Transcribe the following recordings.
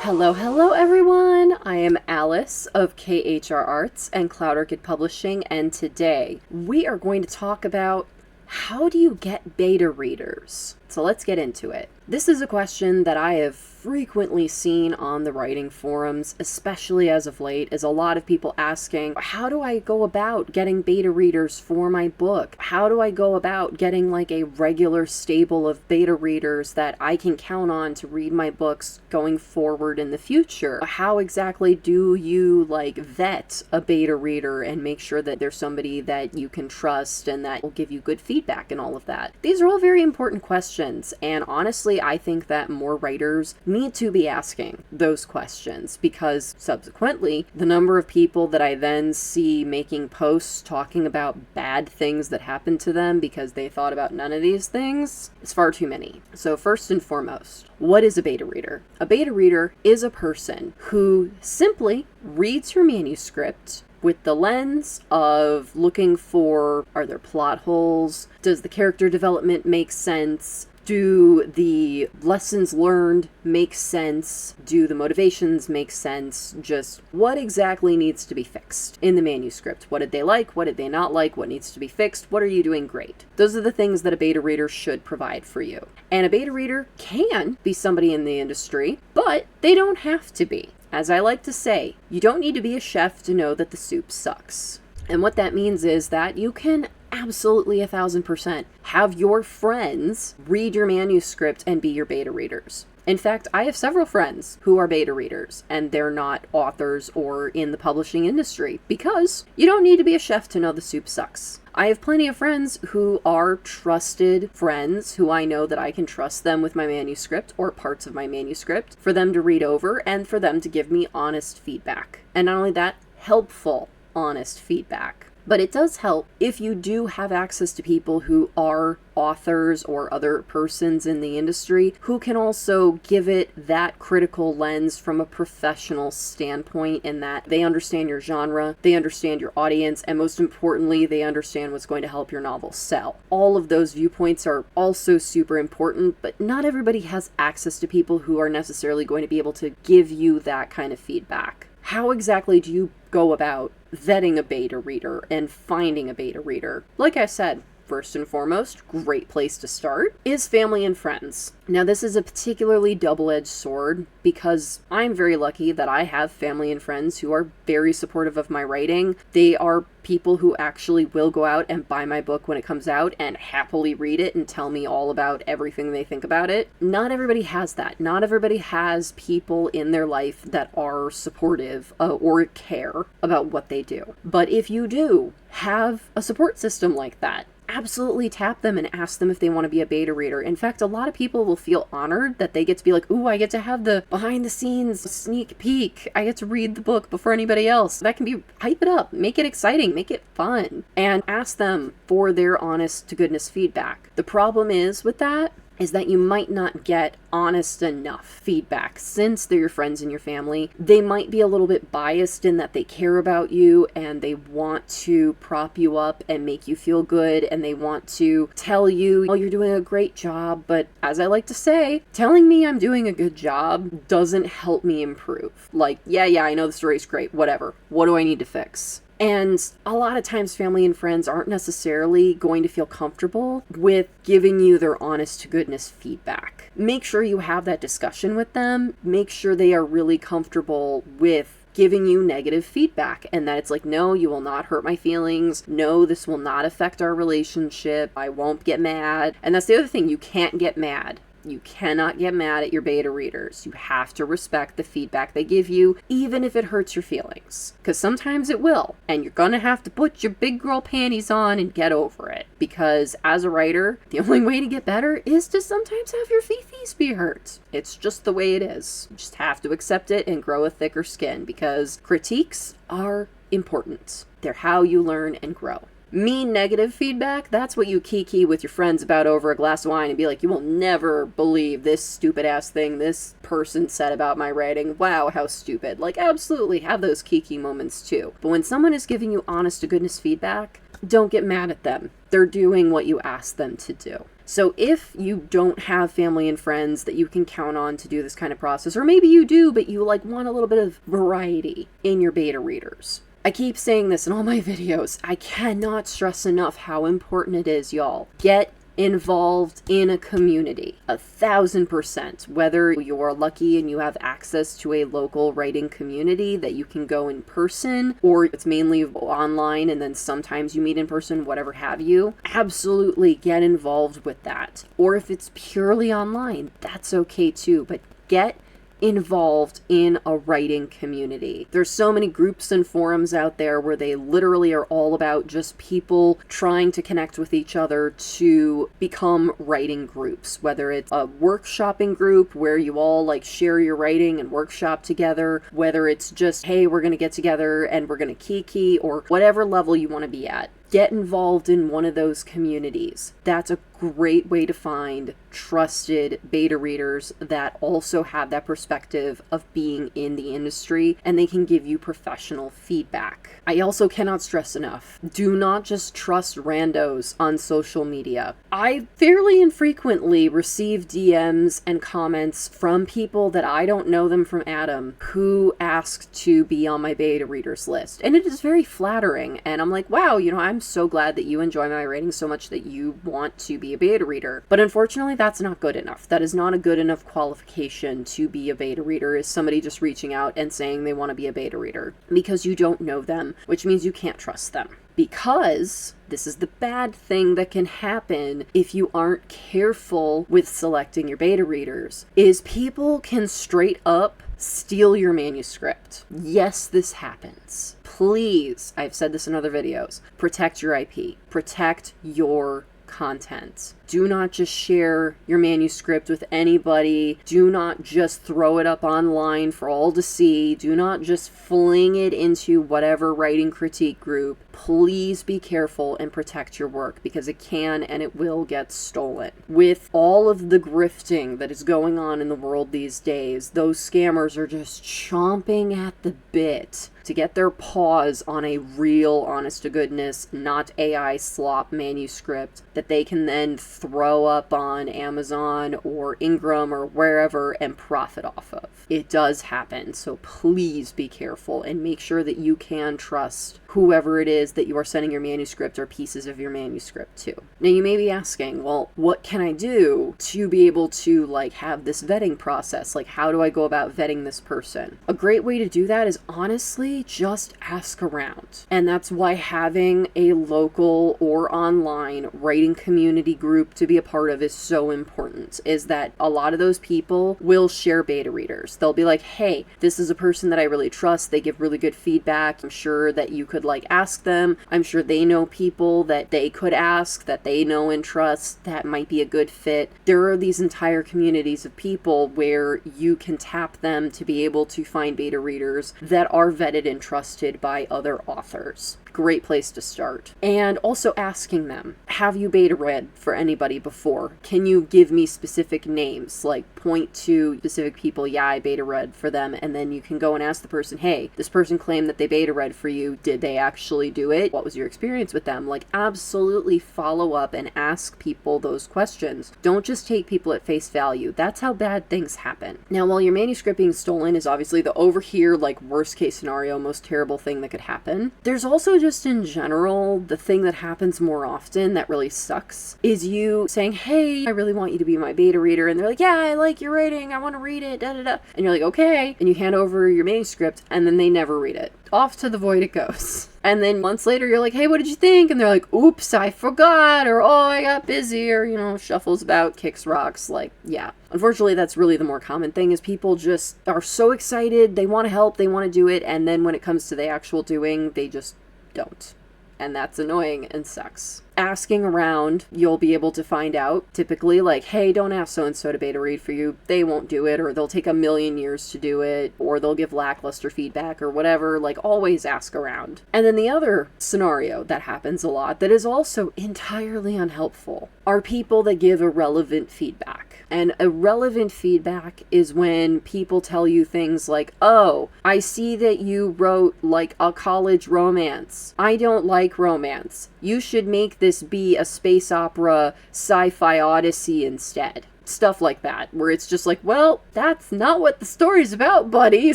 Hello everyone! I am Alice of KHR Arts and Cloud Orchid Publishing, and today we are going to talk about how do you get beta readers? So let's get into it. This is a question that I have frequently seen on the writing forums, especially as of late, is a lot of people asking, how do I go about getting beta readers for my book? How do I go about getting like a regular stable of beta readers that I can count on to read my books going forward in the future? How exactly do you vet a beta reader and make sure that there's somebody that you can trust and that will give you good feedback and all of that? These are all very important questions, and honestly, I think that more writers need to be asking those questions, because subsequently, the number of people that I then see making posts talking about bad things that happened to them because they thought about none of these things is far too many. So first and foremost, what is a beta reader? A beta reader is a person who simply reads your manuscript with the lens of looking for, are there plot holes? Does the character development make sense? Do the lessons learned make sense? Do the motivations make sense? Just what exactly needs to be fixed in the manuscript? What did they like? What did they not like? What needs to be fixed? What are you doing great? Those are the things that a beta reader should provide for you. And a beta reader can be somebody in the industry, but they don't have to be. As I like to say, you don't need to be a chef to know that the soup sucks. And what that means is that you can absolutely 1000% have your friends read your manuscript and be your beta readers. In fact, I have several friends who are beta readers, and they're not authors or in the publishing industry, because you don't need to be a chef to know the soup sucks. I have plenty of friends who are trusted friends who I know that I can trust them with my manuscript or parts of my manuscript for them to read over and for them to give me honest feedback. And not only that, helpful, honest feedback. But it does help if you do have access to people who are authors or other persons in the industry who can also give it that critical lens from a professional standpoint, in that they understand your genre, they understand your audience, and most importantly, they understand what's going to help your novel sell. All of those viewpoints are also super important, but not everybody has access to people who are necessarily going to be able to give you that kind of feedback. How exactly do you go about vetting a beta reader and finding a beta reader? Like I said, first and foremost, great place to start is family and friends. Now, this is a particularly double-edged sword because I'm very lucky that I have family and friends who are very supportive of my writing. They are people who actually will go out and buy my book when it comes out and happily read it and tell me all about everything they think about it. Not everybody has that. Not everybody has people in their life that are supportive or care about what they do. But if you do have a support system like that, absolutely tap them and ask them if they want to be a beta reader. In fact, a lot of people will feel honored that they get to be like, ooh, I get to have the behind the scenes sneak peek. I get to read the book before anybody else. That can be, hype it up, make it exciting, make it fun, and ask them for their honest to goodness feedback. The problem is with that is that you might not get honest enough feedback. Since they're your friends and your family, they might be a little bit biased in that they care about you and they want to prop you up and make you feel good, and they want to tell you, oh, you're doing a great job. But as I like to say, telling me I'm doing a good job doesn't help me improve. Like, yeah, I know the story's great, whatever. What do I need to fix? And a lot of times family and friends aren't necessarily going to feel comfortable with giving you their honest to goodness feedback. Make sure you have that discussion with them. Make sure they are really comfortable with giving you negative feedback, and that it's like, no, you will not hurt my feelings. No, this will not affect our relationship. I won't get mad. And that's the other thing, you can't get mad. You cannot get mad at your beta readers. You have to respect the feedback they give you, even if it hurts your feelings. Because sometimes it will, and you're gonna have to put your big girl panties on and get over it. Because as a writer, the only way to get better is to sometimes have your fifis be hurt. It's just the way it is. You just have to accept it and grow a thicker skin, because critiques are important. They're how you learn and grow. Mean negative feedback, that's what you kiki with your friends about over a glass of wine and be like, you will never believe this stupid ass thing this person said about my writing. Wow, how stupid. Like, absolutely have those kiki moments too. But when someone is giving you honest to goodness feedback, don't get mad at them. They're doing what you asked them to do. So if you don't have family and friends that you can count on to do this kind of process, or maybe you do, but you like want a little bit of variety in your beta readers. I keep saying this in all my videos. I cannot stress enough how important it is, y'all. Get involved in a community 1,000%, whether you are lucky and you have access to a local writing community that you can go in person, or it's mainly online and then sometimes you meet in person, whatever have you. Absolutely get involved with that. Or if it's purely online, that's okay too, but get involved in a writing community. There's so many groups and forums out there where they literally are all about just people trying to connect with each other to become writing groups, whether it's a workshopping group where you all like share your writing and workshop together, whether it's just, hey, we're gonna get together and we're gonna kiki, or whatever level you want to be at. Get involved in one of those communities. That's a great way to find trusted beta readers that also have that perspective of being in the industry, and they can give you professional feedback. I also cannot stress enough, do not just trust randos on social media. I fairly infrequently receive DMs and comments from people that I don't know them from Adam who ask to be on my beta readers list. And it is very flattering. And I'm like, wow, I'm so glad that you enjoy my writing so much that you want to be a beta reader. But unfortunately, that's not good enough. That is not a good enough qualification to be a beta reader, is somebody just reaching out and saying they want to be a beta reader, because you don't know them, which means you can't trust them. Because this is the bad thing that can happen if you aren't careful with selecting your beta readers, is people can straight up steal your manuscript. Yes, this happens. Please, I've said this in other videos, protect your IP, protect your content. Do not just share your manuscript with anybody. Do not just throw it up online for all to see. Do not just fling it into whatever writing critique group. Please be careful and protect your work, because it can and it will get stolen. With all of the grifting that is going on in the world these days, those scammers are just chomping at the bit to get their paws on a real, honest-to-goodness, not AI slop manuscript that they can then throw up on Amazon or Ingram or wherever and profit off of. It does happen, so please be careful and make sure that you can trust whoever it is that you are sending your manuscript or pieces of your manuscript to. Now you may be asking, well, what can I do to be able to have this vetting process? How do I go about vetting this person? A great way to do that is honestly just ask around. And that's why having a local or online writing community group to be a part of is so important, is that a lot of those people will share beta readers. They'll be like, hey, this is a person that I really trust. They give really good feedback. I'm sure that you could ask them. I'm sure they know people that they could ask, that they know and trust, that might be a good fit. There are these entire communities of people where you can tap them to be able to find beta readers that are vetted and trusted by other authors. Great place to start. And also asking them, have you beta read for anybody before? Can you give me specific names? Point to specific people, yeah, I beta read for them, and then you can go and ask the person, hey, this person claimed that they beta read for you. Did they actually do it? What was your experience with them? Absolutely follow up and ask people those questions. Don't just take people at face value. That's how bad things happen. Now, while your manuscript being stolen is obviously the over here, worst case scenario, most terrible thing that could happen, there's also just in general, the thing that happens more often that really sucks is you saying, hey, I really want you to be my beta reader. And they're like, yeah, I like your writing. I want to read it, da da da. And you're like, okay. And you hand over your manuscript and then they never read it. Off to the void it goes. And then months later, you're like, hey, what did you think? And they're like, oops, I forgot. Or, oh, I got busy. Or, shuffles about, kicks rocks. Yeah. Unfortunately, that's really the more common thing, is people just are so excited. They want to help. They want to do it. And then when it comes to the actual doing, they just don't. And that's annoying and sucks. Asking around, you'll be able to find out, typically, hey, don't ask so-and-so to beta read for you. They won't do it, or they'll take a million years to do it, or they'll give lackluster feedback, or whatever. Always ask around. And then the other scenario that happens a lot that is also entirely unhelpful are people that give irrelevant feedback. And irrelevant feedback is when people tell you things like, oh, I see that you wrote like a college romance. I don't like romance. You should make this be a space opera sci-fi odyssey instead. Stuff like that, where it's just like, well, that's not what the story's about, buddy,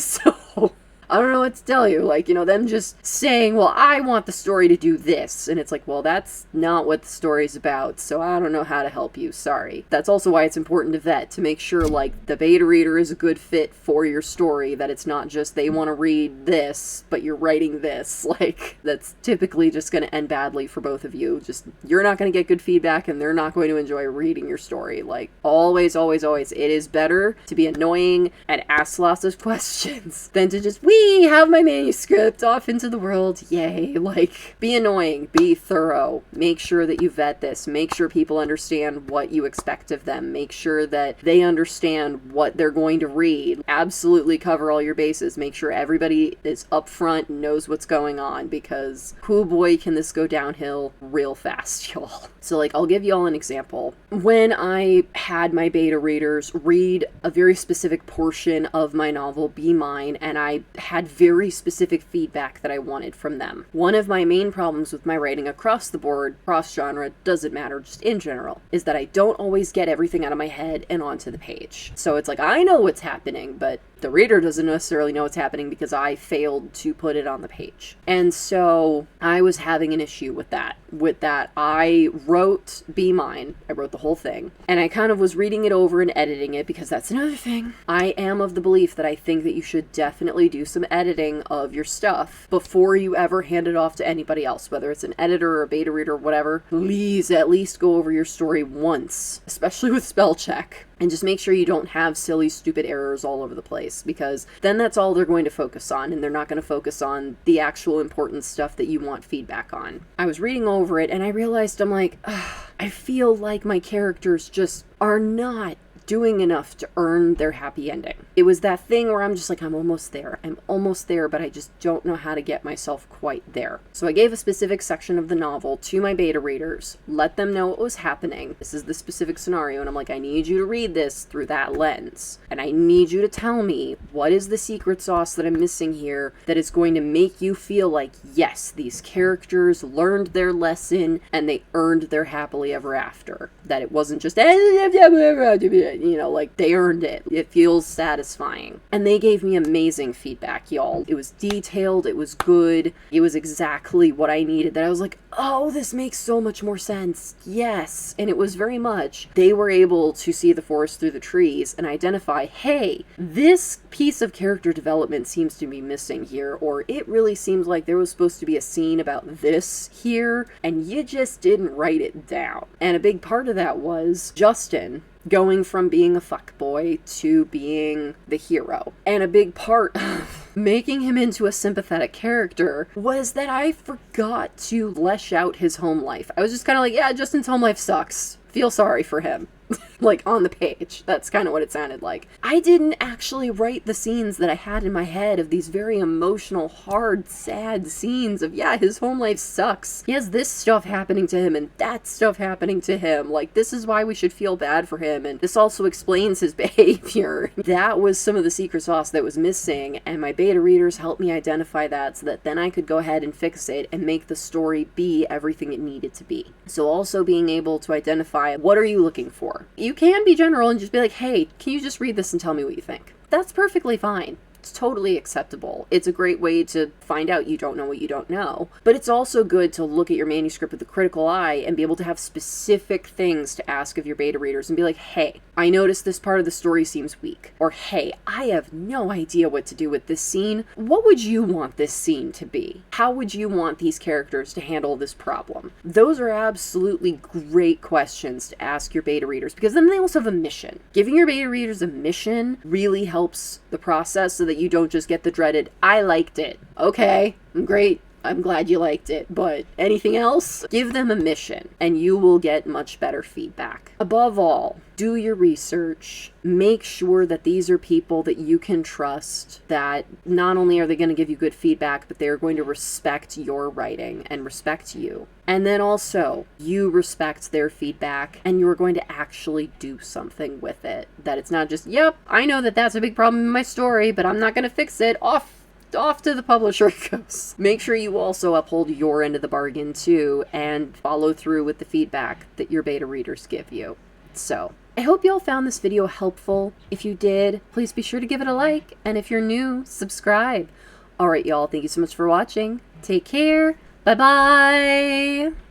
so I don't know what to tell you. Like, them just saying, well, I want the story to do this. And it's like, well, that's not what the story's about, so I don't know how to help you. Sorry. That's also why it's important to vet, to make sure, like, the beta reader is a good fit for your story, that it's not just they want to read this, but you're writing this. Like, that's typically just going to end badly for both of you. Just, you're not going to get good feedback, and they're not going to enjoy reading your story. Like, always, always, always, it is better to be annoying and ask lots of questions than to just, have my manuscript off into the world, yay. Like, be annoying, be thorough, make sure that you vet this, make sure people understand what you expect of them, make sure that they understand what they're going to read, absolutely cover all your bases, make sure everybody is upfront and knows what's going on, because oh boy, can this go downhill real fast, y'all. So, like, I'll give y'all an example. When I had my beta readers read a very specific portion of my novel, Be Mine, and I had very specific feedback that I wanted from them. One of my main problems with my writing across the board, cross-genre, doesn't matter, just in general, is that I don't always get everything out of my head and onto the page. So it's like, I know what's happening, but the reader doesn't necessarily know what's happening because I failed to put it on the page. And so I was having an issue with that. I wrote Be Mine. I wrote the whole thing. And I kind of was reading it over and editing it, because that's another thing. I am of the belief that I think that you should definitely do some editing of your stuff before you ever hand it off to anybody else, whether it's an editor or a beta reader or whatever. Please at least go over your story once, especially with spell check. And just make sure you don't have silly, stupid errors all over the place, because then that's all they're going to focus on, and they're not going to focus on the actual important stuff that you want feedback on. I was reading over it, and I realized, I'm like, I feel like my characters just are not doing enough to earn their happy ending. It was that thing where I'm just like, I'm almost there, but I just don't know how to get myself quite there. So I gave a specific section of the novel to my beta readers, let them know what was happening. This is the specific scenario, and I'm like, I need you to read this through that lens, and I need you to tell me what is the secret sauce that I'm missing here that is going to make you feel like, yes, these characters learned their lesson and they earned their happily ever after. That it wasn't just like, they earned it. It feels satisfying. And they gave me amazing feedback, y'all. It was detailed, it was good, it was exactly what I needed, that I was like, oh, this makes so much more sense. Yes. And it was very much, they were able to see the forest through the trees and identify, hey, this piece of character development seems to be missing here, or it really seems like there was supposed to be a scene about this here, and you just didn't write it down. And a big part of that was Justin going from being a fuckboy to being the hero. And a big part of making him into a sympathetic character was that I forgot to flesh out his home life. I was just kind of like, yeah, Justin's home life sucks. Feel sorry for him. Like, on the page. That's kind of what it sounded like. I didn't actually write the scenes that I had in my head of these very emotional, hard, sad scenes of, yeah, his home life sucks. He has this stuff happening to him and that stuff happening to him. Like, this is why we should feel bad for him, and this also explains his behavior. That was some of the secret sauce that was missing, and my beta readers helped me identify that so that then I could go ahead and fix it and make the story be everything it needed to be. So also being able to identify, what are you looking for? You can be general and just be like, hey, can you just read this and tell me what you think? That's perfectly fine. It's totally acceptable. It's a great way to find out you don't know what you don't know. But it's also good to look at your manuscript with a critical eye and be able to have specific things to ask of your beta readers and be like, hey, I noticed this part of the story seems weak. Or, hey, I have no idea what to do with this scene. What would you want this scene to be? How would you want these characters to handle this problem? Those are absolutely great questions to ask your beta readers, because then they also have a mission. Giving your beta readers a mission really helps the process so that you don't just get the dreaded, I liked it. Okay, great. I'm glad you liked it, but anything else? Give them a mission, and you will get much better feedback. Above all, do your research, make sure that these are people that you can trust, that not only are they going to give you good feedback, but they are going to respect your writing and respect you. And then also, you respect their feedback and you're going to actually do something with it. That it's not just, yep, I know that that's a big problem in my story, but I'm not going to fix it. Off to the publisher it goes. Make sure you also uphold your end of the bargain too and follow through with the feedback that your beta readers give you. So, I hope you all found this video helpful. If you did, please be sure to give it a like, and if you're new, subscribe. Alright y'all, thank you so much for watching. Take care. Bye-bye!